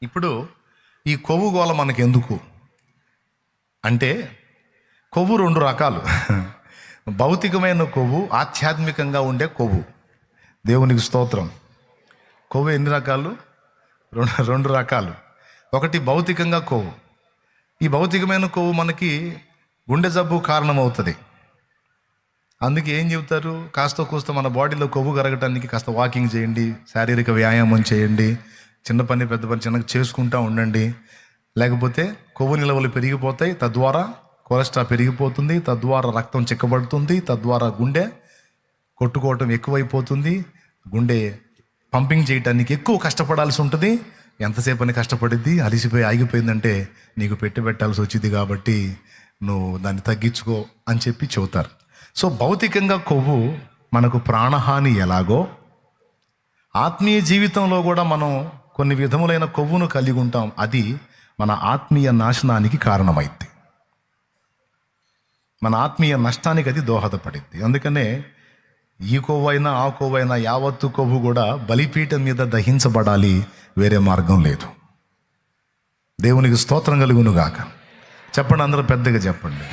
ఇప్పుడు ఈ కొవ్వు గోల మనకెందుకు అంటే, కొవ్వు రెండు రకాలు. భౌతికమైన కొవ్వు, ఆధ్యాత్మికంగా ఉండే కొవ్వు. దేవునికి స్తోత్రం. కొవ్వు ఎన్ని రకాలు? రెండు రకాలు. ఒకటి భౌతికంగా కొవ్వు. ఈ భౌతికమైన కొవ్వు మనకి గుండె జబ్బు కారణమవుతుంది. అందుకే ఏం చెబుతారు, కాస్త కూస్త మన బాడీలో కొవ్వు కరగటానికి కాస్త వాకింగ్ చేయండి, శారీరక వ్యాయామం చేయండి, చిన్న పని పెద్ద పని చిన్నగా చేసుకుంటూ ఉండండి. లేకపోతే కొవ్వు నిల్వలు పెరిగిపోతాయి, తద్వారా కొలెస్ట్రాల్ పెరిగిపోతుంది, తద్వారా రక్తం చిక్కబడుతుంది, తద్వారా గుండె కొట్టుకోవటం ఎక్కువైపోతుంది, గుండె పంపింగ్ చేయటానికి ఎక్కువ కష్టపడాల్సి ఉంటుంది. ఎంతసేపు అని కష్టపడిద్ది, అలిసిపోయి ఆగిపోయిందంటే నీకు పెట్టాల్సి వచ్చింది, కాబట్టి నువ్వు దాన్ని తగ్గించుకో అని చెప్పి చెబుతారు. సో భౌతికంగా కొవ్వు మనకు ప్రాణహాని ఎలాగో, ఆత్మీయ జీవితంలో కూడా మనం కొన్ని విధములైన కొవ్వును కలిగి ఉంటాం. అది మన ఆత్మీయ నాశనానికి కారణమైంది, మన ఆత్మీయ నష్టానికి అది దోహదపడింది. అందుకనే ఈ కొవ్వైనా ఆ కొవ్వైనా యావత్తు కొవ్వు కూడా బలిపీఠం మీద దహించబడాలి, వేరే మార్గం లేదు. దేవునికి స్తోత్రం కలుగునుగాక. చెప్పండి, అందరూ పెద్దగా చెప్పండి.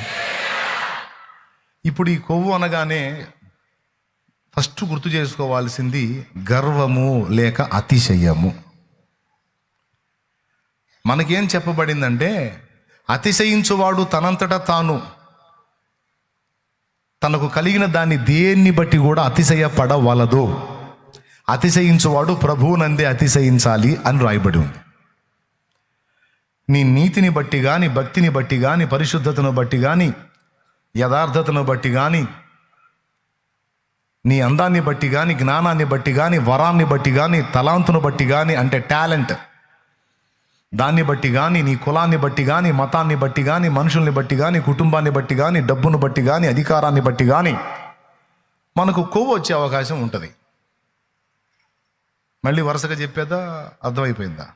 ఇప్పుడు ఈ కొవ్వు అనగానే ఫస్ట్ గుర్తు చేసుకోవాల్సింది గర్వము లేక అతిశయము. మనకేం చెప్పబడిందంటే, అతిశయించువాడు తనంతటా తాను తనకు కలిగిన దాన్ని దేన్ని బట్టి కూడా అతిశయపడవలదు. అతిశయించువాడు ప్రభువునందే అతిశయించాలి అని రాయబడి ఉంది. నీ నీతిని బట్టి కానీ, భక్తిని బట్టి కానీ, పరిశుద్ధతను బట్టి కానీ, యథార్థతను బట్టి కానీ, నీ అందాన్ని బట్టి కానీ, జ్ఞానాన్ని బట్టి కానీ, వరాన్ని బట్టి కానీ, తలాంతును బట్టి కానీ, అంటే టాలెంట్, దాన్ని బట్టి కానీ, నీ కులాన్ని బట్టి కానీ, మతాన్ని బట్టి కానీ, మనుషుల్ని బట్టి కానీ, కుటుంబాన్ని బట్టి కానీ, డబ్బును బట్టి కానీ, అధికారాన్ని బట్టి కానీ మనకు కొవ్వు వచ్చే అవకాశం ఉంటుంది. మళ్ళీ వరుసగా చెప్పేదా, అర్థమైపోయిందా?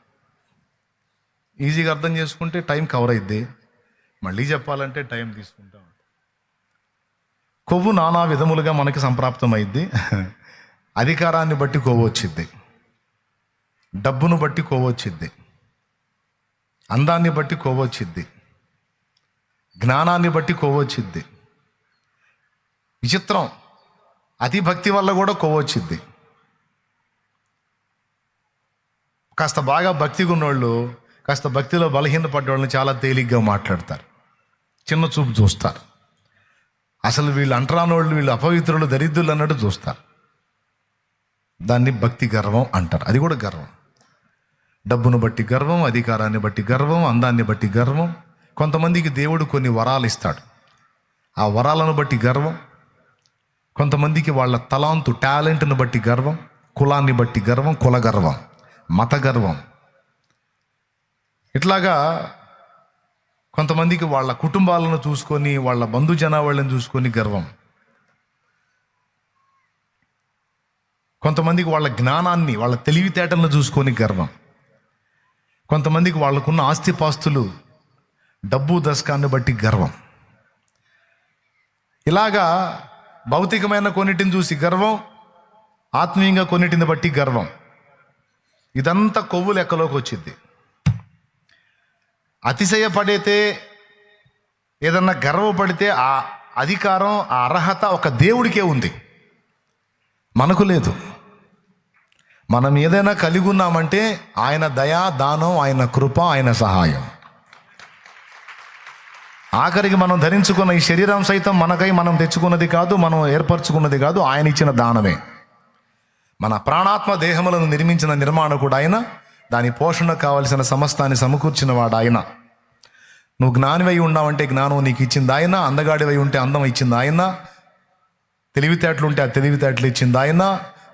ఈజీగా అర్థం చేసుకుంటే టైం కవర్ అయిద్ది, మళ్ళీ చెప్పాలంటే టైం తీసుకుంటాం. కొవ్వు నానా విధములుగా మనకి సంప్రాప్తమైద్ది. అధికారాన్ని బట్టి కొవ్వు వచ్చిద్ది, డబ్బును బట్టి కొవ్వు వచ్చిద్ది, అందాన్ని బట్టి కొవ్వు వచ్చిద్ది, జ్ఞానాన్ని బట్టి కొవ్వు వచ్చిద్ది. విచిత్రం, అతి భక్తి వల్ల కూడా కొవ్వు వచ్చిద్ది. కాస్త బాగా భక్తిగా ఉన్నోళ్ళు కాస్త భక్తిలో బలహీనపడ్డోళ్ళని చాలా తేలిగ్గా మాట్లాడతారు, చిన్న చూపు చూస్తారు. అసలు వీళ్ళు అంటరానోళ్ళు, వీళ్ళు అపవిత్రులు, దరిద్రులు అన్నట్టు చూస్తారు. దాన్ని భక్తి గర్వం అంటారు. అది కూడా గర్వం. డబ్బును బట్టి గర్వం, అధికారాన్ని బట్టి గర్వం, అందాన్ని బట్టి గర్వం. కొంతమందికి దేవుడు కొన్ని వరాలు ఇస్తాడు, ఆ వరాలను బట్టి గర్వం. కొంతమందికి వాళ్ళ తలాంతు, టాలెంట్ను బట్టి గర్వం, కులాన్ని బట్టి గర్వం, కుల గర్వం, మత గర్వం. ఇట్లాగా కొంతమందికి వాళ్ళ కుటుంబాలను చూసుకొని, వాళ్ళ బంధుజనావాళ్ళని చూసుకొని గర్వం. కొంతమందికి వాళ్ళ జ్ఞానాన్ని, వాళ్ళ తెలివితేటలను చూసుకొని గర్వం. కొంతమందికి వాళ్ళకున్న ఆస్తిపాస్తులు, డబ్బు దశకాన్ని బట్టి గర్వం. ఇలాగా భౌతికమైన కొన్నిటిని చూసి గర్వం, ఆత్మీయంగా కొన్నిటిని బట్టి గర్వం. ఇదంతా కొవ్వు లెక్కలోకి వచ్చింది. అతిశయపడితే, ఏదన్నా గర్వపడితే ఆ అధికారం, ఆ అర్హత ఒక దేవుడికే ఉంది, మనకు లేదు. మనం ఏదైనా కలిగి ఉన్నామంటే ఆయన దయా, దానం, ఆయన కృప, ఆయన సహాయం. ఆఖరికి మనం ధరించుకున్న ఈ శరీరం సైతం మనకై మనం తెచ్చుకున్నది కాదు, మనం ఏర్పరచుకున్నది కాదు, ఆయన ఇచ్చిన దానమే. మన ప్రాణాత్మ దేహములను నిర్మించిన నిర్మాణకుడు ఆయన, దాని పోషణ కావలసిన సమస్తాన్ని సమకూర్చిన వాడు ఆయన. నువ్వు జ్ఞానివై ఉన్నావంటే జ్ఞానం నీకు ఇచ్చింది ఆయన, అందగాడివై ఉంటే అందం ఇచ్చింది ఆయన, తెలివితేటలు ఉంటే ఆ తెలివితేటలు ఇచ్చింది ఆయన,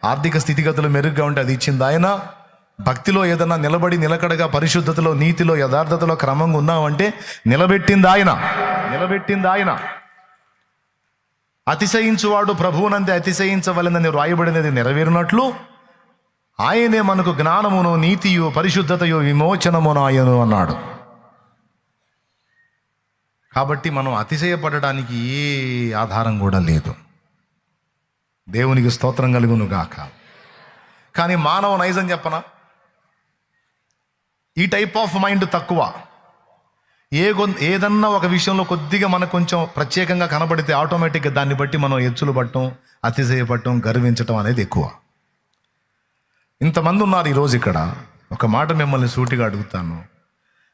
ఆర్థిక స్థితిగతులు మెరుగ్గా ఉంటే అది ఇచ్చింది ఆయన, భక్తిలో ఏదన్నా నిలబడి నిలకడగా, పరిశుద్ధతలో, నీతిలో, యథార్థతలో క్రమంగా ఉన్నావంటే నిలబెట్టింది ఆయన. అతిశయించువాడు ప్రభువునందే అతిశయించవలెనని రాయబడినది నెరవేరినట్లు ఆయనే మనకు జ్ఞానమును, నీతియు, పరిశుద్ధతయు, విమోచనమును ఆయను అన్నాడు. కాబట్టి మనం అతిశయపడడానికి ఏ ఆధారం కూడా లేదు. దేవునికి స్తోత్రం కలుగును గాక. కానీ మానవ నైజం చెప్పనా, ఈ టైప్ ఆఫ్ మైండ్ తక్కువ. ఏదన్నా ఒక విషయంలో కొద్దిగా మనకు కొంచెం ప్రత్యేకంగా కనబడితే ఆటోమేటిక్గా దాన్ని బట్టి మనం ఎచ్చులు పట్టడం, అతిశయపడటం, గర్వించటం అనేది ఎక్కువ. ఇంతమంది ఉన్నారు ఈరోజు ఇక్కడ. ఒక మాట మిమ్మల్ని సూటిగా అడుగుతాను.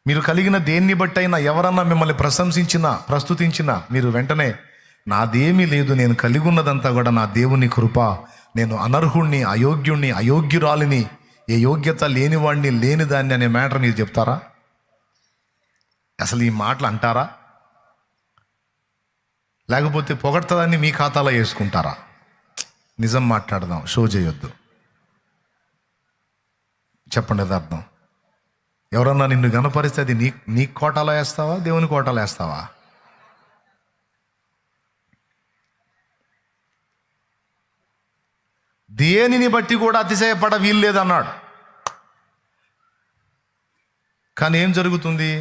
మీరు కలిగిన దేన్ని బట్టి అయినా ఎవరన్నా మిమ్మల్ని ప్రశంసించినా, ప్రస్తుతించినా మీరు వెంటనే నాదేమీ లేదు, నేను కలిగి ఉన్నదంతా కూడా నా దేవుని కృప, నేను అనర్హుణ్ణి, అయోగ్యుణ్ణి, అయోగ్యురాలిని, ఏ యోగ్యత లేనివాడిని, లేనిదాన్ని అనే మ్యాటర్ మీరు చెప్తారా? అసలు ఈ మాటలు అంటారా? లేకపోతే పొగడ్తదాన్ని మీ ఖాతాలో వేసుకుంటారా? నిజం మాట్లాడదాం, షో చేయొద్దు. చెప్పండి యథార్థం. ఎవరన్నా నిన్ను గణపరిస్తే అది నీ కోటాలో వేస్తావా, దేవుని కోటాలో వేస్తావా? దేనిని బట్టి కూడా అతిశయపడ వీల్లేదన్నాడు. కానీ ఏం జరుగుతుంది?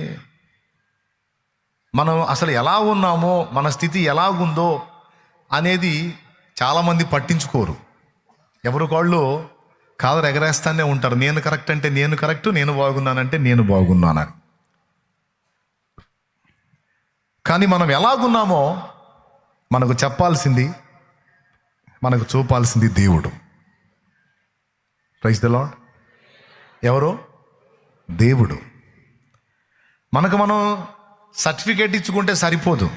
మనం అసలు ఎలా ఉన్నామో, మన స్థితి ఎలాగుందో అనేది చాలామంది పట్టించుకోరు. ఎవరికాళ్ళు కాదరు ఎగరేస్తానే ఉంటారు. నేను కరెక్ట్ అంటే నేను కరెక్ట్, నేను బాగున్నానంటే నేను బాగున్నానని. కానీ మనం ఎలాగున్నామో మనకు చెప్పాల్సింది, మనకు చూపాల్సింది దేవుడు. Praise the Lord. ఎవరు? దేవుడు. మనకు మనం సర్టిఫికేట్ ఇచ్చుకుంటే సరిపోదు,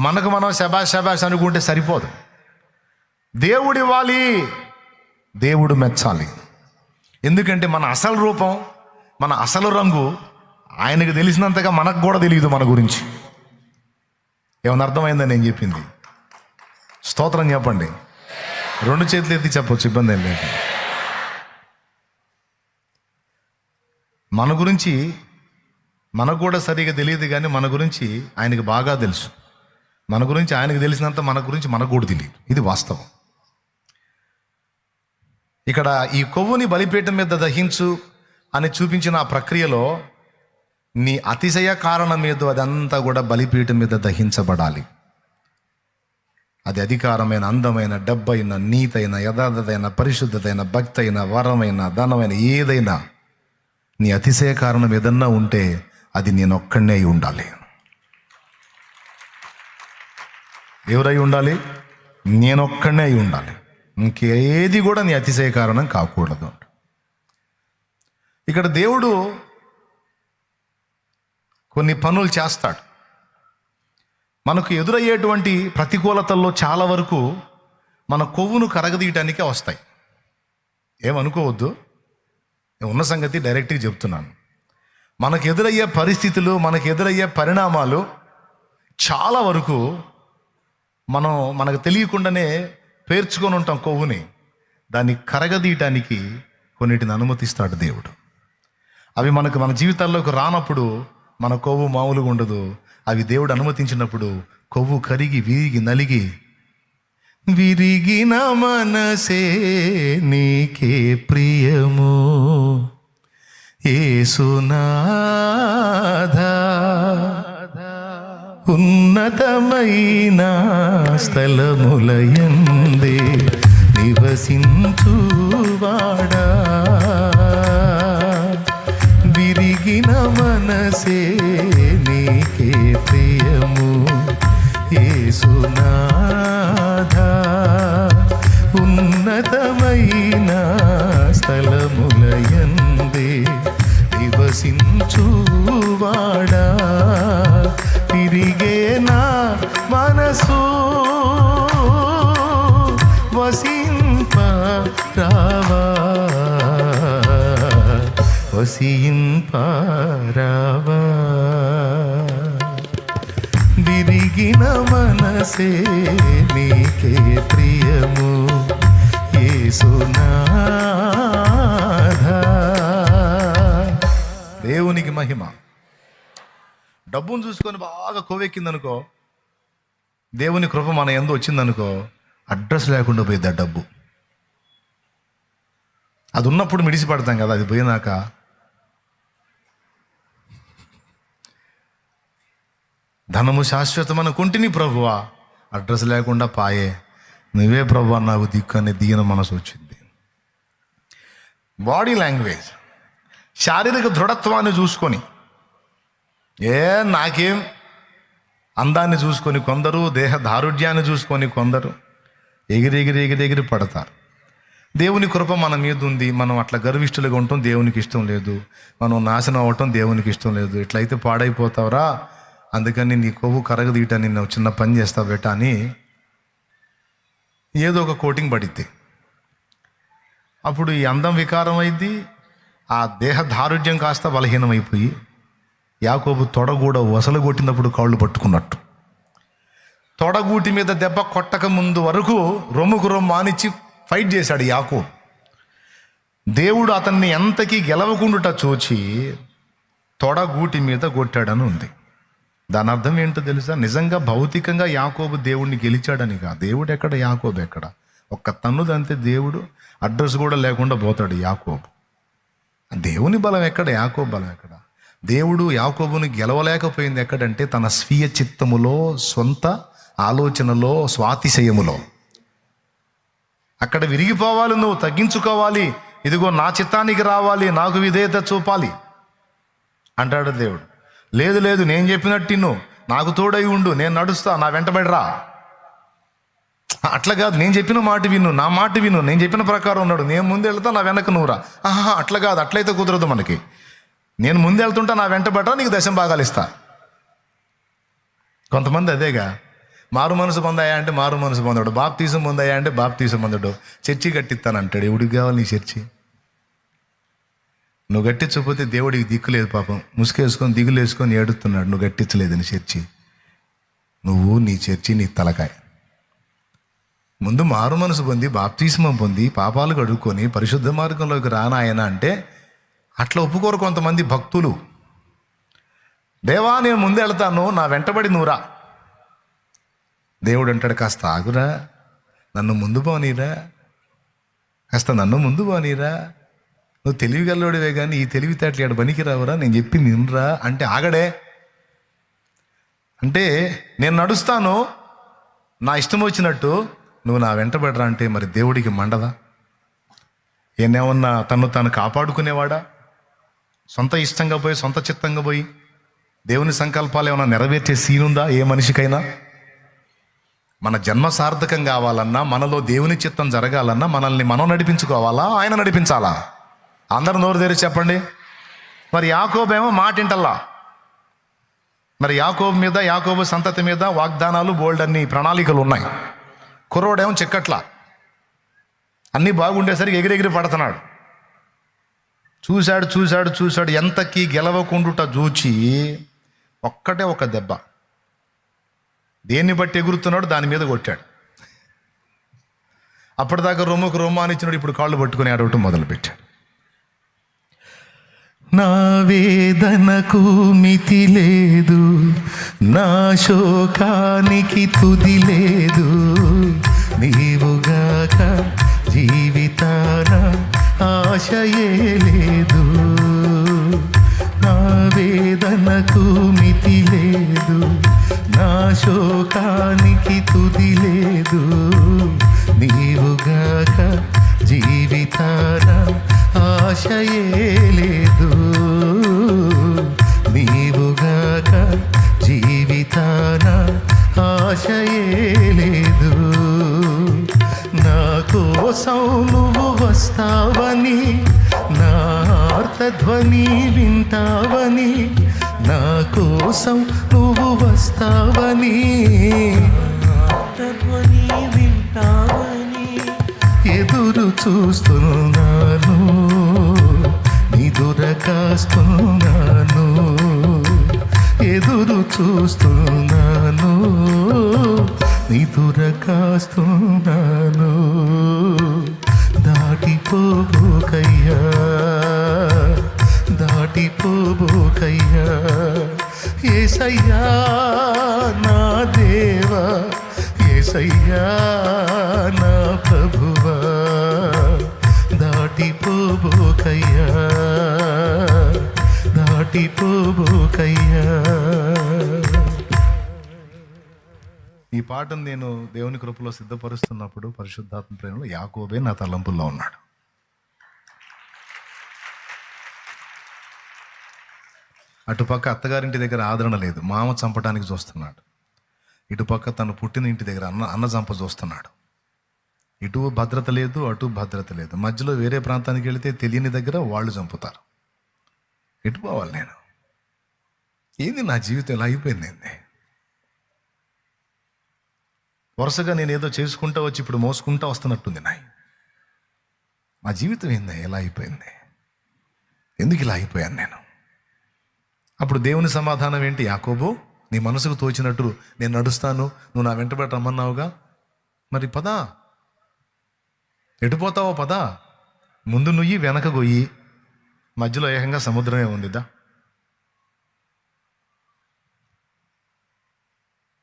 మనకు మనం శబాష్ అనుకుంటే సరిపోదు. దేవుడు ఇవ్వాలి, దేవుడు మెచ్చాలి. ఎందుకంటే మన అసలు రూపం, మన అసలు రంగు ఆయనకు తెలిసినంతగా మనకు కూడా తెలియదు మన గురించి. ఏమన్నా అర్థమైందని నేను చెప్పింది? స్తోత్రం చెప్పండి. 2 చేతులు ఎత్తి చెప్పొచ్చు, ఇబ్బంది ఏం లేదు. మన గురించి మనకు కూడా సరిగా తెలియదు, కానీ మన గురించి ఆయనకు బాగా తెలుసు. మన గురించి ఆయనకు తెలిసినంత మన గురించి మనకు కూడా తెలియదు. ఇది వాస్తవం. ఇక్కడ ఈ కొవ్వుని బలిపీఠం మీద దహించు అని చూపించిన ఆ ప్రక్రియలో నీ అతిశయ కారణం ఏదో అదంతా కూడా బలిపీఠం మీద దహించబడాలి. అది అధికారమైన, అందమైన, డబ్బైన, నీతైన, యథార్థతైన, పరిశుద్ధతైన, భక్తైన, వరమైన, ధనమైన, ఏదైనా నీ అతిశయ కారణం ఏదన్నా ఉంటే అది నేనొక్కడే అయి ఉండాలి. ఎవరై ఉండాలి? నేనొక్కడే అయి ఉండాలి. ఇంకేది కూడా నీ అతిశయ కారణం కాకూడదు. ఇక్కడ దేవుడు కొన్ని పనులు చేస్తాడు. మనకు ఎదురయ్యేటువంటి ప్రతికూలతల్లో చాలా వరకు మన కొవ్వును కరగదీయటానికే వస్తాయి. ఏమనుకోవద్దు, ఉన్న సంగతి డైరెక్ట్గా చెప్తున్నాను. మనకు ఎదురయ్యే పరిస్థితులు, మనకు ఎదురయ్యే పరిణామాలు చాలా వరకు మనకు తెలియకుండానే పేర్చుకొని ఉంటాం కొవ్వుని. దాన్ని కరగదీయటానికి కొన్నిటిని అనుమతిస్తాడు దేవుడు. అవి మన జీవితాల్లోకి రానప్పుడు మన కొవ్వు మామూలుగా ఉండదు. అవి దేవుడు అనుమతించినప్పుడు కొవ్వు కరిగి, విరిగి, నలిగి, విరిగిన మనసే నీకే ప్రియము యేసునాథా, ఉన్నతమైన స్థలములయందే నివసించువాడా, విరిగిన మనసే నీకే ప్రియము యేసునాథా, ఉన్నతమైన స్థలములయందే నివసించువాడా, తిరిగే నా మనసు వసింపరావా, వసింపరావా, విరిగిన మనసే నీకే ప్రియము యేసునాథా. దేవునికి మహిమ. డబ్బును చూసుకొని బాగా కొవ్వెక్కిందనుకో, దేవుని కృప మన యందు వచ్చిందనుకో, అడ్రస్ లేకుండా పోయింది ఆ డబ్బు. అది ఉన్నప్పుడు మిడిసిపడతాం కదా, అది పోయినాక ధనము శాశ్వతమని కొంటిని ప్రభువా, అడ్రస్ లేకుండా పాయే, నువ్వే ప్రభువా నాకు దిక్కు అనే దీన మనసు వచ్చింది. Body language. శారీరక దృఢత్వాన్ని చూసుకొని, నాకేం అందాన్ని చూసుకొని కొందరు, దేహ దారుఢ్యాన్ని చూసుకొని కొందరు ఎగిరి పడతారు. దేవుని కృప మన మీద ఉంది. మనం అట్లా గర్విష్ఠులుగా ఉండటం దేవునికి ఇష్టం లేదు. మనం నాశనం అవ్వటం దేవునికి ఇష్టం లేదు. ఇట్లయితే పాడైపోతావురా, అందుకని నీ కొవ్వు కరగదీయటాన్ని నేను చిన్న పని చేస్తా బెటా అని ఏదో ఒక కోటింగ్ పడిద్ది. అప్పుడు ఈ అందం వికారం అయింది, ఆ దేహ దారుఢ్యం కాస్త బలహీనమైపోయి యాకోబు తొడగూడ వసలు కొట్టినప్పుడు కాళ్ళు పట్టుకున్నట్టు, తొడగూటి మీద దెబ్బ కొట్టక ముందు వరకు రొమ్ముకు రొమ్ము ఆనిచ్చి ఫైట్ చేశాడు యాకోబు. దేవుడు అతన్ని ఎంతకీ గెలవకుండుట చూచి తొడగూటి మీద కొట్టాడని ఉంది. దాని అర్థం ఏంటో తెలుసా? నిజంగా భౌతికంగా యాకోబు దేవుడిని గెలిచాడని కాదు. దేవుడు ఎక్కడ, యాకోబు ఎక్కడ? ఒక్క తన్నుదంతే దేవుడు అడ్రస్ కూడా లేకుండా పోతాడు యాకోబు. దేవుని బలం ఎక్కడ, యాకోబు బలం ఎక్కడ? దేవుడు యాకోబుని గెలవలేకపోయింది ఎక్కడంటే తన స్వీయ చిత్తములో, సొంత ఆలోచనలో, స్వాతిశయములో. అక్కడ విరిగిపోవాలి, నువ్వు తగ్గించుకోవాలి, ఇదిగో నా చిత్తానికి రావాలి, నాకు విధేయత చూపాలి అంటాడు దేవుడు. లేదు నేను చెప్పినట్టు నువ్వు నాకు తోడై ఉండు, నేను నడుస్తా, నా వెంటబడి రా. అట్లా కాదు, నేను చెప్పిన మాట విను, నా మాట విను, నేను చెప్పిన ప్రకారం ఉన్నాడు, నేను ముందు వెళ్తా, నా వెనక నువ్వురా. అట్లా కాదు, అట్లయితే కుదరదు మనకి. నేను ముందు వెళ్తుంటా, నా వెంటబడ్డా, నీకు దశం భాగాలు ఇస్తా. కొంతమంది అదేగా, మారు మనసు పొందాయా అంటే మారు మనసు పొందాడు, బాప్తీసం పొందాయా అంటే బాప్తీసం పొందాడు, చర్చి కట్టిస్తానంటాడు. ఎవడికి కావాలి నీ చర్చి? నువ్వు గట్టించకపోతే దేవుడికి దిక్కు లేదు పాపం, ముసుకేసుకొని దిగులు వేసుకొని ఏడుస్తున్నాడు, నువ్వు గట్టించలేదని చర్చి. నువ్వు నీ చర్చి నీ తలకాయ. ముందు మారు మనసు పొంది బాప్తీసం పొంది పాపాలు కడుక్కొని పరిశుద్ధ మార్గంలోకి రానాయన అంటే అట్లా ఒప్పుకోరు కొంతమంది భక్తులు. దేవా నేను ముందు వెళ్తాను, నా వెంటబడి నువ్వురా. దేవుడు అంటాడు, కాస్త ఆగురా, నన్ను ముందు పోనీరా, కాస్త నన్ను ముందు పోనీరా. నువ్వు తెలివిగల్లోడివే కానీ ఈ తెలివితేటలు ఇక్కడ పనికి రావురా, నేను చెప్పి నిన్నురా అంటే ఆగడే. అంటే నేను నడుస్తాను నా ఇష్టం వచ్చినట్టు, నువ్వు నా వెంటబడరా అంటే మరి దేవుడికి మండదా? ఏమన్నా తాను కాపాడుకునేవాడా? సొంత ఇష్టంగా పోయి, సొంత చిత్తంగా పోయి దేవుని సంకల్పాలు ఏమైనా నెరవేర్చే సీనుందా ఏ మనిషికైనా? మన జన్మ సార్థకం కావాలన్నా, మనలో దేవుని చిత్తం జరగాలన్నా మనల్ని మనం నడిపించుకోవాలా, ఆయన నడిపించాలా? అందరూ నోరు తెరిచి చెప్పండి. మరి యాకోబేమో మాటింటల్లా. మరి యాకోబు మీద, యాకోబు సంతతి మీద వాగ్దానాలు, బోల్డ్ అన్ని ప్రణాళికలు ఉన్నాయి. కుర్రోడేమో చిక్కట్లా, అన్నీ బాగుండేసరికి ఎగిరెగిరి పడుతున్నాడు. చూశాడు, ఎంతకీ గెలవకుండుట చూచి ఒక్కటే ఒక దెబ్బ, దేన్ని బట్టి ఎగురుతున్నాడు దాని మీద కొట్టాడు. అప్పటిదాకా రొమ్ముకు రొమ్మానిచ్చినాడు, ఇప్పుడు కాళ్ళు పట్టుకుని ఆడవటం మొదలుపెట్టాడు. నా వేదనకు మితి లేదు, నా శోకానికి తుది లేదు, నీవుగాక జీవితాన ఆశయే లేదు. నా వేదనకు మితి లేదు, నా శోకానికి తుది లేదు, నీవుగాక జీవితాన ఆశయే లేదు, నీవుగాక జీవితాన ఆశయే లేదు. నా కోసం నువ్వు వస్తావని, నా ఆర్తధ్వని వింటావని, నా కోసం నువ్వు వస్తావని, ఆర్తధ్వని వింటావని ఎదురు చూస్తున్నాను, నిదుర కాస్తున్నాను, ఎదురు చూస్తున్నాను, నిదుర కాస్తున్నాను. దాటిపోబోకయ్యా, దాటిపోబోకయ్యా, యేసయ్యా నా దేవా, యేసయ్యా నా ప్రభువా, దాటిపోబోకయ్యా, దాటిపోబోకయ్యా. ఈ పాటను నేను దేవుని కృపలో సిద్ధపరుస్తున్నప్పుడు పరిశుద్ధాత్మ ప్రేమలో యాకోబే నా తలంపుల్లో ఉన్నాడు. అటుపక్క అత్తగారింటి దగ్గర ఆదరణ లేదు, మామ చంపడానికి చూస్తున్నాడు. ఇటుపక్క తను పుట్టిన ఇంటి దగ్గర అన్న చంప చూస్తున్నాడు. ఇటు భద్రత లేదు, అటు భద్రత లేదు. మధ్యలో వేరే ప్రాంతానికి వెళితే తెలియని దగ్గర వాళ్ళు చంపుతారు. ఎటు పోవాలి నేను? ఏంది నా జీవితం ఎలా అయిపోయింది? ఏంది వరుసగా నేను ఏదో చేసుకుంటా వచ్చి ఇప్పుడు మోసుకుంటా వస్తున్నట్టుంది నా జీవితం. ఏంది ఎలా అయిపోయింది? ఎందుకు ఇలా అయిపోయాను నేను? అప్పుడు దేవుని సమాధానం ఏంటి? యాకోబు, నీ మనసుకు తోచినట్టు నేను నడుస్తాను, నువ్వు నా వెంటబడి రమ్మన్నావుగా, మరి పదా, ఎటుపోతావో పదా, ముందు నుయ్యి వెనక గొయ్యి, మధ్యలో ఏకంగా సముద్రమే ఉందిదా.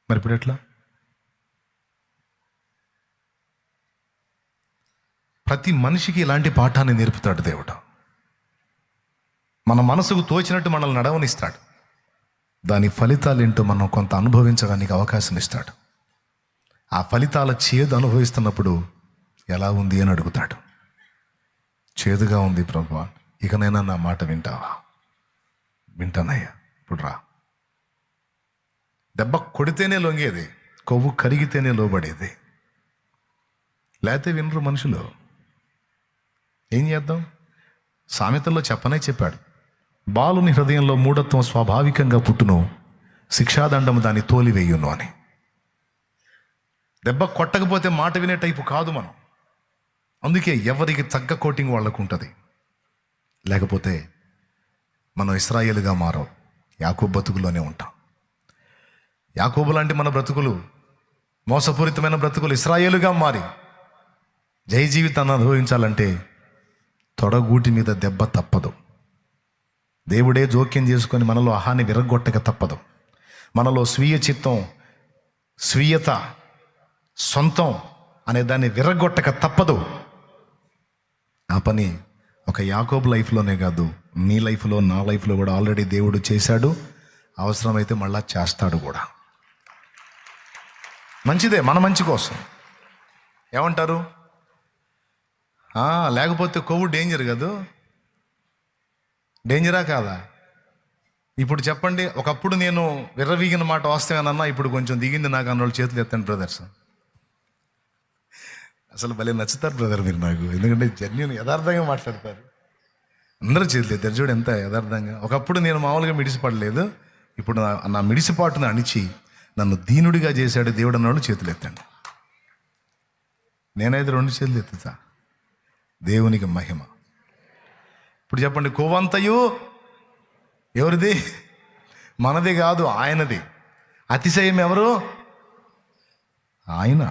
మరి ఇప్పుడు ఎట్లా? ప్రతి మనిషికి ఇలాంటి పాఠాన్ని నేర్పుతాడు దేవుడు. మన మనసుకు తోచినట్టు మనల్ని నడవనిస్తాడు. దాని ఫలితాలు ఏంటో మనం కొంత అనుభవించడానికి అవకాశం ఇస్తాడు. ఆ ఫలితాల చేదు అనుభవిస్తున్నప్పుడు ఎలా ఉంది అని అడుగుతాడు. చేదుగా ఉంది ప్రభువా, ఇకనైనా నా మాట వింటావా? వింటానయ్యా, ఇప్పుడు రా. దెబ్బ కొడితేనే లొంగేది, కొవ్వు కరిగితేనే లోబడేది. లేకపోతే వినరు మనుషులు. ఏం చేద్దాం? సామెతల్లో చెప్పాడు, బాలుని హృదయంలో మూఢత్వం స్వాభావికంగా పుట్టును, శిక్షాదండము దాన్ని తోలివేయును అని. దెబ్బ కొట్టకపోతే మాట వినే టైపు కాదు మనం. అందుకే ఎవరికి తగ్గ కోటింగ్ వాళ్ళకు ఉంటుంది. లేకపోతే మనం ఇశ్రాయేలుగా మారం, యాకోబు బతుకులోనే ఉంటాం. యాకోబు లాంటి మన బ్రతుకులు, మోసపూరితమైన బ్రతుకులు ఇశ్రాయేలుగా మారి జయ జీవితాన్ని అనుభవించాలంటే తొడగూటి మీద దెబ్బ తప్పదు. దేవుడే జోక్యం చేసుకొని మనలో అహాన్ని విరగొట్టక తప్పదు. మనలో స్వీయ చిత్తం, స్వీయత, సొంతం అనే దాన్ని విరగొట్టక తప్పదు. ఆ పని ఒక యాకోబు లైఫ్లోనే కాదు, నీ లైఫ్లో, నా లైఫ్లో కూడా ఆల్రెడీ దేవుడు చేశాడు. అవసరమైతే మళ్ళా చేస్తాడు కూడా. మంచిదే, మన మంచి కోసం. ఏమంటారు? లేకపోతే కొవ్వు డేంజర్ కాదు? డేంజరా కాదా? ఇప్పుడు చెప్పండి, ఒకప్పుడు నేను విర్రవీగిన మాట వాస్తవేనన్నా, ఇప్పుడు కొంచెం దిగింది నాకు అన్నోళ్ళు చేతులు ఎత్తండి బ్రదర్స్. అసలు భలే నచ్చుతారు బ్రదర్ మీరు నాకు, ఎందుకంటే జర్నీని యథార్థంగా మాట్లాడతారు. అందరూ చేతులు ఎత్తారు చూడు, ఎంత యథార్థంగా. ఒకప్పుడు నేను మామూలుగా మిడిసిపడలేదు, ఇప్పుడు నా మిడిసిపాటును అణిచి నన్ను దీనుడిగా చేశాడు దేవుడు అన్నోళ్ళు చేతులు ఎత్తండి. నేనైతే 2 చేతులు ఎత్తుతా. దేవునికి మహిమ. ఇప్పుడు చెప్పండి, కొవ్వంతయు ఎవరిది? మనది కాదు, ఆయనది. అతిశయం ఎవరు? ఆయన.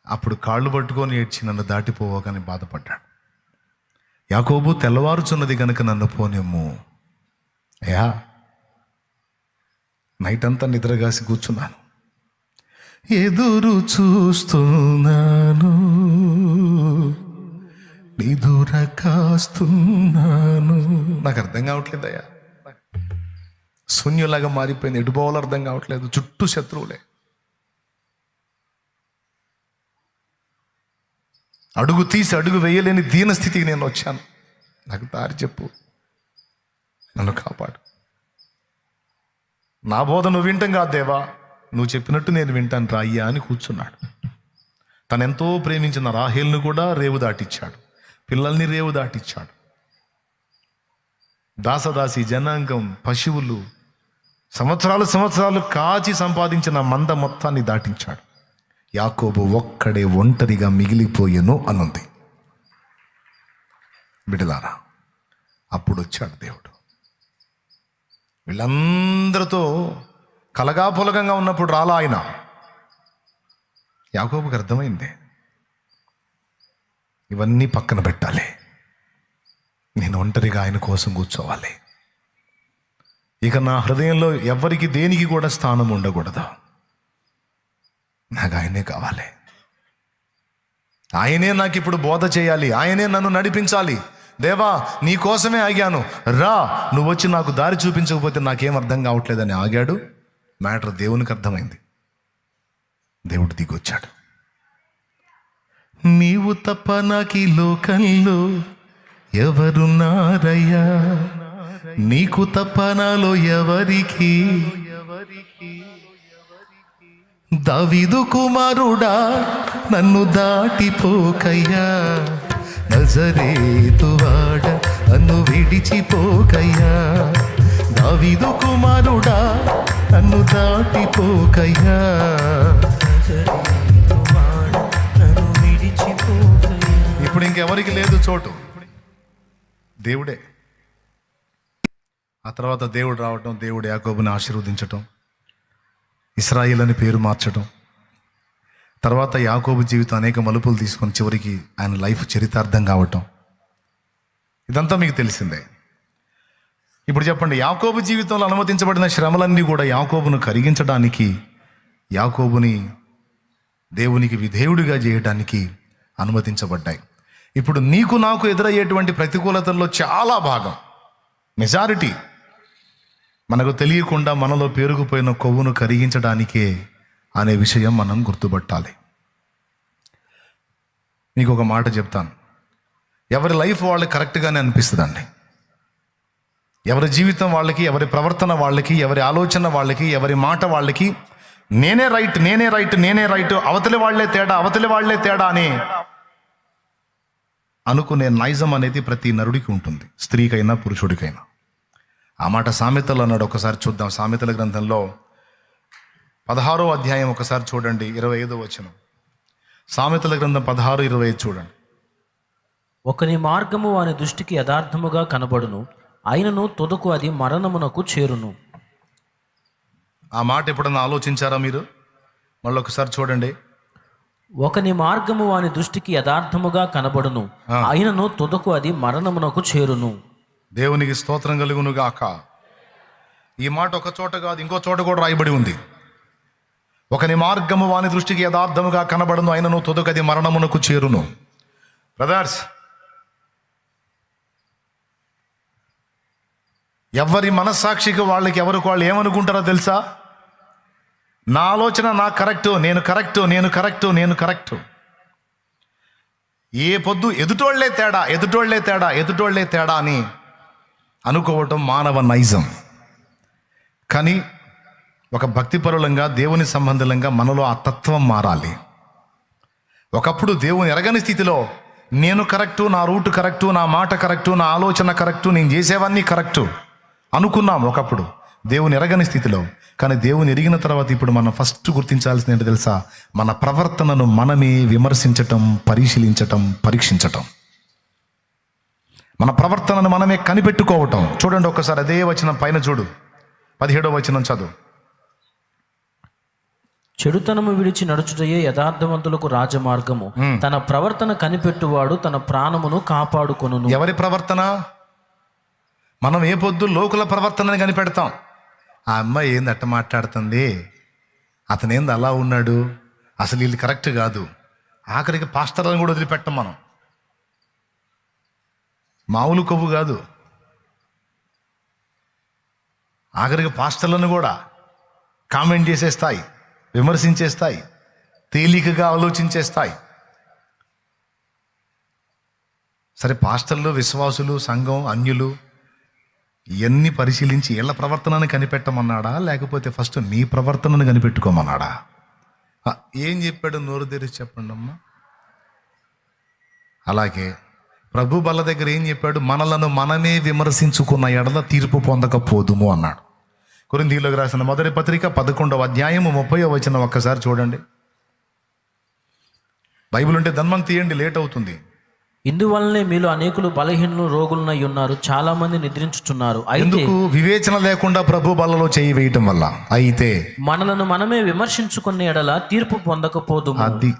అప్పుడు కాళ్ళు పట్టుకొని ఏడ్చి నన్ను దాటిపోవకని బాధపడ్డాడు. యాకోబు, తెల్లవారుచున్నది కనుక నన్ను పోనేమో అయ్యా. నైట్ అంతా నిద్రగాసి కూర్చున్నాను, ఎదురు చూస్తున్నాను, నిదుర కాస్తున్నాను. నాకు అర్థం కావట్లేదయ్యా, శూన్యులాగా మారిపోయింది. ఎటు పోవాలో అర్థం కావట్లేదు, చుట్టూ శత్రువులే. అడుగు తీసి అడుగు వేయలేని దీన స్థితికి నేను వచ్చాను. నాకు దారి చెప్పు, నన్ను కాపాడు. నా బోధ నువ్వు వింటాం కాదు దేవా, నువ్వు చెప్పినట్టు నేను వింటాను రాయ్యా అని కూర్చున్నాడు. తనెంతో ప్రేమించిన రాహేల్ను కూడా రేవు దాటిచ్చాడు, పిల్లల్ని రేవు దాటిచ్చాడు. దాసదాసి జనాంగం, పశువులు, సంవత్సరాలు కాచి సంపాదించిన మంద మొత్తాన్ని దాటించాడు. యాకోబు ఒక్కడే ఒంటరిగా మిగిలిపోయెను అనుంది. బిడ్డలారా, అప్పుడు వచ్చాడు దేవుడు. వీళ్ళందరితో కలగాపులగంగా ఉన్నప్పుడు రాలా ఆయన. యాకోబుకి అర్థమైంది, ఇవన్నీ పక్కన పెట్టాలి, నేను ఒంటరిగా ఆయన కోసం కూర్చోవాలి. ఇక నా హృదయంలో ఎవరికి దేనికి కూడా స్థానం ఉండకూడదు. నాకు ఆయనే కావాలి. ఆయనే నాకు ఇప్పుడు బోధ చేయాలి, ఆయనే నన్ను నడిపించాలి. దేవా, నీ కోసమే ఆగాను, రా, నువ్వు వచ్చి నాకు దారి చూపించకపోతే నాకేం అర్థం కావట్లేదని ఆగాడు. మ్యాటర్ దేవునికి అర్థమైంది. దేవుడు దిగొచ్చాడు. నీవు తప్ప నాకు ఈ లోకంలో ఎవరున్నారయ్యా నీకు తప్ప నాలో ఎవరికి? దావీదు కుమారుడా నన్ను దాటిపోకయ్యా, నజరేతువాడ నన్ను విడిచిపోకయ్యా. దావీదు కుమారుడా నన్ను దాటిపోకయ్యా, ఇప్పుడు ఇంకెవరికి లేదు చోటు, దేవుడే. ఆ తర్వాత దేవుడు రావటం, దేవుడు యాకోబుని ఆశీర్వదించటం, ఇశ్రాయేల్ అని పేరు మార్చటం, తర్వాత యాకోబు జీవితం అనేక మలుపులు తీసుకొని చివరికి ఆయన లైఫ్ చరితార్థం కావటం, ఇదంతా మీకు తెలిసిందే. ఇప్పుడు చెప్పండి, యాకోబు జీవితంలో అనుమతించబడిన శ్రమలన్నీ కూడా యాకోబును కరిగించడానికి, యాకోబుని దేవునికి విధేయుడిగా చేయడానికి అనుమతించబడ్డాయి. ఇప్పుడు నీకు నాకు ఎదురయ్యేటువంటి ప్రతికూలతల్లో చాలా భాగం, మెజారిటీ, మనకు తెలియకుండా మనలో పేరుకుపోయిన కొవ్వును కరిగించడానికే అనే విషయం మనం గుర్తుపట్టాలి. మీకు ఒక మాట చెప్తాను, ఎవరి లైఫ్ వాళ్ళకి కరెక్ట్గానే అనిపిస్తుందండి. ఎవరి జీవితం వాళ్ళకి, ఎవరి ప్రవర్తన వాళ్ళకి, ఎవరి ఆలోచన వాళ్ళకి, ఎవరి మాట వాళ్ళకి నేనే రైట్, నేనే రైట్, నేనే రైట్, అవతలి వాళ్లే తేడా, అవతలి వాళ్లే తేడా అని అనుకునే నైజం అనేది ప్రతి నరుడికి ఉంటుంది, స్త్రీకైనా పురుషుడికైనా. ఆ మాట సామెతలు అన్నాడు. ఒకసారి చూద్దాం, సామెతల గ్రంథంలో 16వ అధ్యాయం ఒకసారి చూడండి, 25వ వచనం. సామెతల గ్రంథం 16:25 చూడండి. ఒకని మార్గము వాని దృష్టికి యథార్థముగా కనబడును, అయినను తుదకు అది మరణమునకు చేరును. ఆ మాట ఎప్పుడన్నా ఆలోచించారా మీరు? మళ్ళీ ఒకసారి చూడండి. ఒకని మార్గము వాని దృష్టికి యథార్థముగా కనబడును, అయినను తుదకు అది మరణమునకు చేరును. దేవునికి స్తోత్రం కలుగును గాక. ఈ మాట ఒక చోట కాదు, ఇంకో చోట కూడా రాయబడి ఉంది. ఒకని మార్గము వాని దృష్టికి యథార్థముగా కనబడును, అయినను తుదకు అది మరణమునకు చేరును. బ్రదర్స్, ఎవరి మనస్సాక్షికి వాళ్ళకి ఎవరికి వాళ్ళు ఏమనుకుంటారో తెలుసా? నా ఆలోచన నా కరెక్టు, నేను కరెక్టు, నేను కరెక్టు, నేను కరెక్టు. ఏ పొద్దు ఎదుటోళ్లే తేడా, ఎదుటోళ్లే తేడా, ఎదుటోళ్లే తేడా అని అనుకోవటం మానవ నైజం. కానీ ఒక భక్తిపరులంగా, దేవుని సంబంధంగా మనలో ఆ తత్వం మారాలి. ఒకప్పుడు దేవుని ఎరగని స్థితిలో నేను కరెక్టు, నా రూట్ కరెక్టు, నా మాట కరెక్టు, నా ఆలోచన కరెక్టు, నేను చేసేవన్నీ కరెక్టు అనుకున్నాం ఒకప్పుడు దేవుని ఎరగని స్థితిలో. కానీ దేవుని ఎరిగిన తర్వాత ఇప్పుడు మనం ఫస్ట్ గుర్తించాల్సింది ఏంటో తెలుసా? మన ప్రవర్తనను మనమే విమర్శించటం, పరిశీలించటం, పరీక్షించటం. మన ప్రవర్తనను మనమే కనిపెట్టుకోవటం. చూడండి ఒక్కసారి అదే వచనం పైన చూడు, 17వ వచనం చదువు. చెడుతనము విడిచి నడుచుటయే యథార్థవంతులకు రాజమార్గము, తన ప్రవర్తన కనిపెట్టువాడు తన ప్రాణమును కాపాడుకొనును. ఎవరి ప్రవర్తన? మనం ఏ పొద్దు లోకుల ప్రవర్తనని కనిపెడతాం. ఆ అమ్మాయి ఏంది అట్ట మాట్లాడుతుంది, అతనేంది అలా ఉన్నాడు, అసలు వీళ్ళు కరెక్ట్ కాదు. ఆఖరికి పాస్టర్లను కూడా వదిలిపెట్టం మనం. మామూలు కొవ్వు కాదు, ఆఖరికి పాస్టర్లను కూడా కామెంట్ చేసేస్తాయి, విమర్శించేస్తాయి, తేలికగా ఆలోచించేస్తాయి. సరే, పాస్టర్లు, విశ్వాసులు, సంఘం, అన్యులు ఇవన్నీ పరిశీలించి వీళ్ళ ప్రవర్తనను కనిపెట్టమన్నాడా, లేకపోతే ఫస్ట్ నీ ప్రవర్తనను కనిపెట్టుకోమన్నాడా? ఏం చెప్పాడు? నోరు తెరిచి చెప్పండి అమ్మా. అలాగే ప్రభు బల్ల దగ్గర ఏం చెప్పాడు? మనలను మనమే విమర్శించుకున్న ఎడల తీర్పు పొందకపోదుము అన్నాడు. కొరింథీయులకు రాసిన మొదటి పత్రిక 11వ అధ్యాయము 30వ వచనం ఒక్కసారి చూడండి. బైబిల్ ఉంటే ధన్మం తీయండి, లేట్ అవుతుంది. ఇందువల్లనే మీలో అనేకులు బలహీనులు, రోగులనై ఉన్నారు, చాలా మంది నిద్రించుచున్నారు. ఎందుకు? వివేచన లేకుండా ప్రభు బల్లలో చేయి వేయటం వల్ల. అయితే మనలను మనమే విమర్శించుకునే ఎడల తీర్పు పొందకపోదుము. అది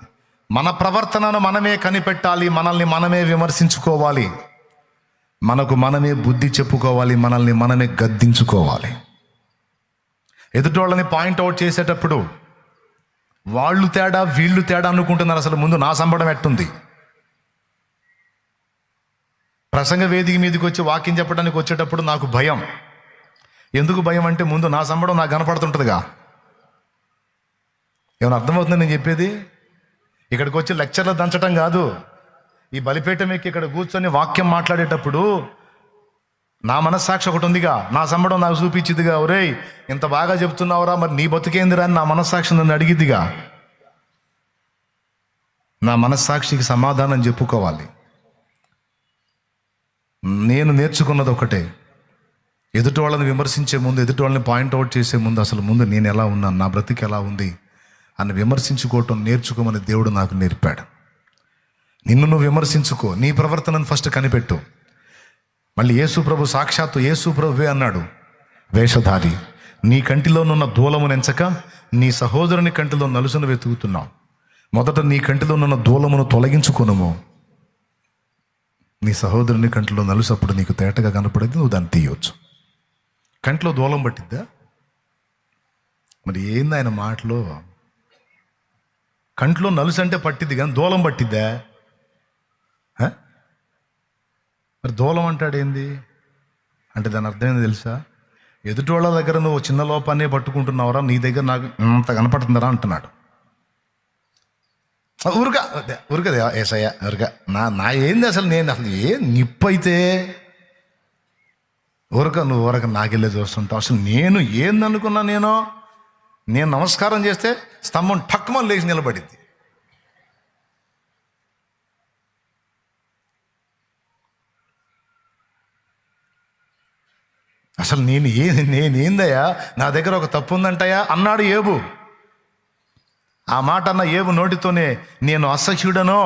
మన ప్రవర్తనను మనమే కనిపెట్టాలి, మనల్ని మనమే విమర్శించుకోవాలి, మనకు మనమే బుద్ధి చెప్పుకోవాలి, మనల్ని మనమే గద్దించుకోవాలి. ఎదుటోళ్ళని పాయింట్అవుట్ చేసేటప్పుడు వాళ్ళు తేడా, వీళ్ళు తేడా అనుకుంటున్నారు. అసలు ముందు నా సంబడం ఎట్టుంది? ప్రసంగ వేదిక మీదకి వచ్చి వాక్యం చెప్పడానికి వచ్చేటప్పుడు నాకు భయం. ఎందుకు భయం అంటే ముందు నా సంబడం నాకు కనపడుతుంటుందిగా. ఏమైనా అర్థమవుతుంది నేను చెప్పేది? ఇక్కడికి వచ్చి లెక్చర్లు దంచడం కాదు, ఈ బలిపీఠం ఎక్కి ఇక్కడ కూర్చొని వాక్యం మాట్లాడేటప్పుడు నా మనస్సాక్షి ఒకటి ఉందిగా, నా సంబడం నాకు చూపించిదిగా, ఒరేయ్ ఇంత బాగా చెప్తున్నావురా, మరి నీ బతుకేందిరా అని నా మనస్సాక్షి నన్ను అడిగిద్దిగా. నా మనస్సాక్షికి సమాధానం చెప్పుకోవాలి. నేను నేర్చుకున్నది ఒకటే, ఎదుటి వాళ్ళని విమర్శించే ముందు, ఎదుటి వాళ్ళని పాయింట్అవుట్ చేసే ముందు అసలు ముందు నేను ఎలా ఉన్నాను, నా బ్రతికి ఎలా ఉంది అని విమర్శించుకోవటం నేర్చుకోమని దేవుడు నాకు నేర్పాడు. నిన్ను నువ్వు విమర్శించుకో, నీ ప్రవర్తనను ఫస్ట్ కనిపెట్టు. మళ్ళీ యేసు ప్రభు సాక్షాత్తు యేసు ప్రభువే అన్నాడు, వేషధారి నీ కంటిలోనున్న దూలమును ఎంచక నీ సహోదరుని కంటిలో నలుసును వెతుకుతున్నావు. మొదట నీ కంటిలోనున్న దూలమును తొలగించుకొనుము. నీ సహోదరుని కంటిలో నలుసు అప్పుడు నీకు తేటగా కనపడేది, నువ్వు దాన్ని తీయవచ్చు. కంటిలో దూలం పట్టిద్దా? మరి ఏంది ఆయన మాటలో? కంట్లో నలుసు అంటే పట్టిద్ది కానీ దూలం పట్టిద్దా? మరి దూలం అంటాడేంది అంటే దాని అర్థం ఏంది తెలుసా? ఎదుటి వాళ్ళ దగ్గర నువ్వు చిన్న లోపాన్ని పట్టుకుంటున్నావురా, నీ దగ్గర నాకు అంత కనపడుతుందరా అంటున్నాడు. ఊరికదే ఏసయ్య ఊరిక నా ఏంది అసలు, నేను అసలు ఏ నిప్పు అయితే నువ్వు నాకెళ్ళే చూస్తుంటావు. అసలు నేను ఏందనుకున్నా, నేను నమస్కారం చేస్తే స్తంభం టక్కుమని లేచి నిలబడింది. అసలు నేనేందయ్యా, నా దగ్గర ఒక తప్పు ఉందంటయా అన్నాడు ఏబు. ఆ మాట అన్న ఏబు నోటితోనే నేను అసహ్యుడనో,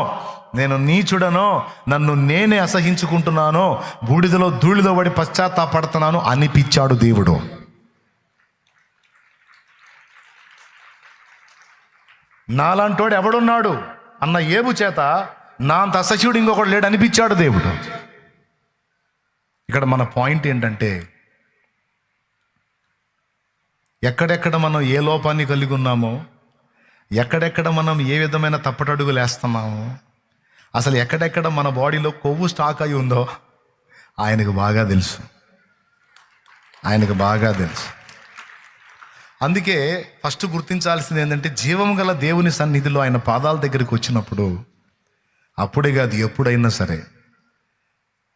నేను నీచుడనో, నన్ను నేనే అసహించుకుంటున్నానో, బూడిదలో ధూళిలో పడి పశ్చాత్తాపడుతున్నాను అనిపించాడు దేవుడు. నాలాంటోడు ఎవడున్నాడు అన్న ఏబు చేత నా అంత అసహ్యుడు ఇంకొకడు లేడు అనిపించాడు దేవుడు. ఇక్కడ మన పాయింట్ ఏంటంటే, ఎక్కడెక్కడ మనం ఏ లోపాన్ని కలిగి ఉన్నామో, ఎక్కడెక్కడ మనం ఏ విధమైన తప్పటడుగులు వేస్తున్నామో, అసలు ఎక్కడెక్కడ మన బాడీలో కొవ్వు స్టాక్ అయి ఉందో ఆయనకు బాగా తెలుసు. అందుకే ఫస్ట్ గుర్తించాల్సింది ఏంటంటే, జీవం గల దేవుని సన్నిధిలో ఆయన పాదాల దగ్గరికి వచ్చినప్పుడు, అప్పుడే కాదు ఎప్పుడైనా సరే,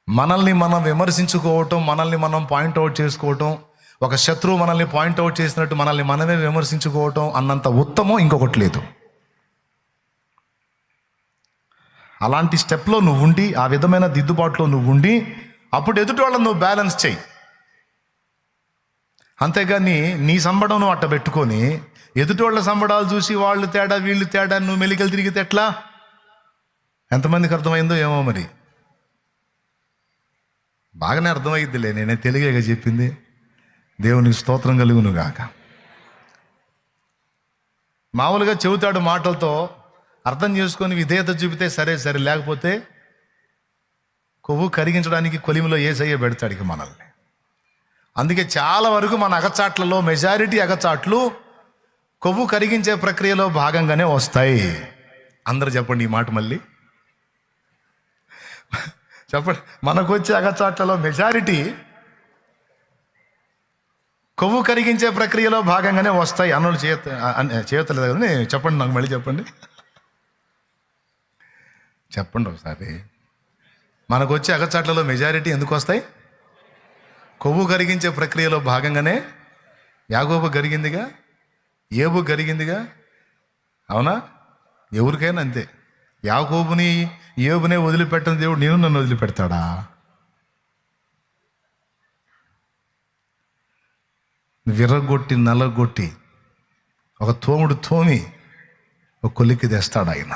మనల్ని మనం విమర్శించుకోవటం, మనల్ని మనం పాయింట్అవుట్ చేసుకోవటం, ఒక శత్రువు మనల్ని పాయింట్అవుట్ చేసినట్టు మనల్ని మనమే విమర్శించుకోవటం అన్నంత ఉత్తమం ఇంకొకటి లేదు. అలాంటి స్టెప్లో నువ్వు ఉండి, ఆ విధమైన దిద్దుబాటులో నువ్వు ఉండి, అప్పుడు ఎదుటి వాళ్ళని నువ్వు బ్యాలెన్స్ చేయి. అంతేగాని నీ సంబడం నువ్వు అట్ట పెట్టుకొని ఎదుటి వాళ్ళ సంబడాలు చూసి వాళ్ళు తేడా వీళ్ళు తేడా నువ్వు మెలికలు తిరిగితే ఎట్లా? ఎంతమందికి అర్థమైందో ఏమో, మరి బాగానే అర్థమైద్దిలే, నేనే తెలుగేగా చెప్పింది. దేవునికి స్తోత్రం కలుగును గాక. మామూలుగా చెబుతాడు మాటలతో, అర్థం చేసుకొని విధేయత చూపితే సరే, లేకపోతే కొవ్వు కరిగించడానికి కొలిమిలో యేసయ్య పెడతాడు ఇక మనల్ని. అందుకే చాలా వరకు మన అగచాట్లలో మెజారిటీ అగచాట్లు కొవ్వు కరిగించే ప్రక్రియలో భాగంగానే వస్తాయి. అందరూ చెప్పండి ఈ మాట మళ్ళీ చెప్పండి. మనకు వచ్చే అగచాట్లలో మెజారిటీ కొవ్వు కరిగించే ప్రక్రియలో భాగంగానే వస్తాయి. అన్నోళ్ళు చేయలేదు కదా, చెప్పండి నాకు మళ్ళీ చెప్పండి ఒకసారి. మనకు వచ్చే అగచాట్లలో మెజారిటీ ఎందుకు వస్తాయి? కొవ్వు కరిగించే ప్రక్రియలో భాగంగానే. యాకోబు కరిగిందిగా, ఏబు కరిగిందిగా, అవునా? ఎవరికైనా అంతే. యాకోబుని ఏబునే వదిలిపెట్టని దేవుడు నేను నన్ను వదిలిపెడతాడా? విర్రగొట్టి నల్లగొట్టి ఒక తోముడు తోమి ఒక కొలిక్కి తెస్తాడు ఆయన.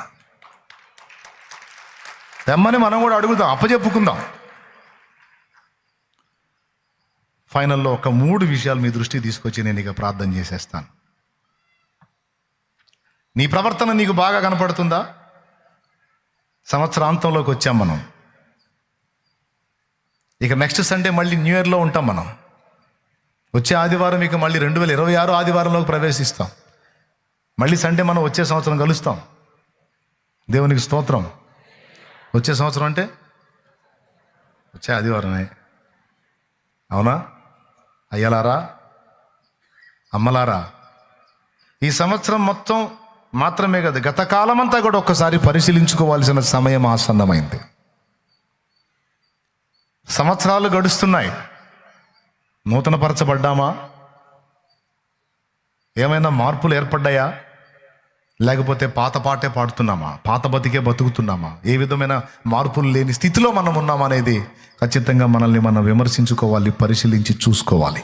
తెమ్మని మనం కూడా అడుగుదాం, అప్పచెప్పుకుందాం. ఫైనల్లో ఒక 3 విషయాలు మీ దృష్టికి తీసుకొచ్చి నేను ఇక ప్రార్థన చేసేస్తాను. నీ ప్రవర్తన నీకు బాగా కనపడుతుందా? సంవత్సరాంతంలోకి వచ్చాం మనం. ఇక నెక్స్ట్ సండే మళ్ళీ న్యూ ఇయర్లో ఉంటాం మనం. వచ్చే ఆదివారం ఇక మళ్ళీ 2026 ఆదివారంలోకి ప్రవేశిస్తాం. మళ్ళీ సండే మనం వచ్చే సంవత్సరం కలుస్తాం. దేవునికి స్తోత్రం. వచ్చే సంవత్సరం అంటే వచ్చే ఆదివారమే, అవునా? అయ్యలారా, అమ్మలారా, ఈ సంవత్సరం మొత్తం మాత్రమే కాదు, గత కాలమంతా కూడా ఒక్కసారి పరిశీలించుకోవాల్సిన సమయం ఆసన్నమైంది. సంవత్సరాలు గడుస్తున్నాయి. నూతనపరచబడ్డామా? ఏమైనా మార్పులు ఏర్పడ్డాయా? లేకపోతే పాత పాటే పాడుతున్నామా? పాత బతికే బతుకుతున్నామా? ఏ విధమైన మార్పులు లేని స్థితిలో మనం ఉన్నామనేది ఖచ్చితంగా మనల్ని మనం విమర్శించుకోవాలి, పరిశీలించి చూసుకోవాలి.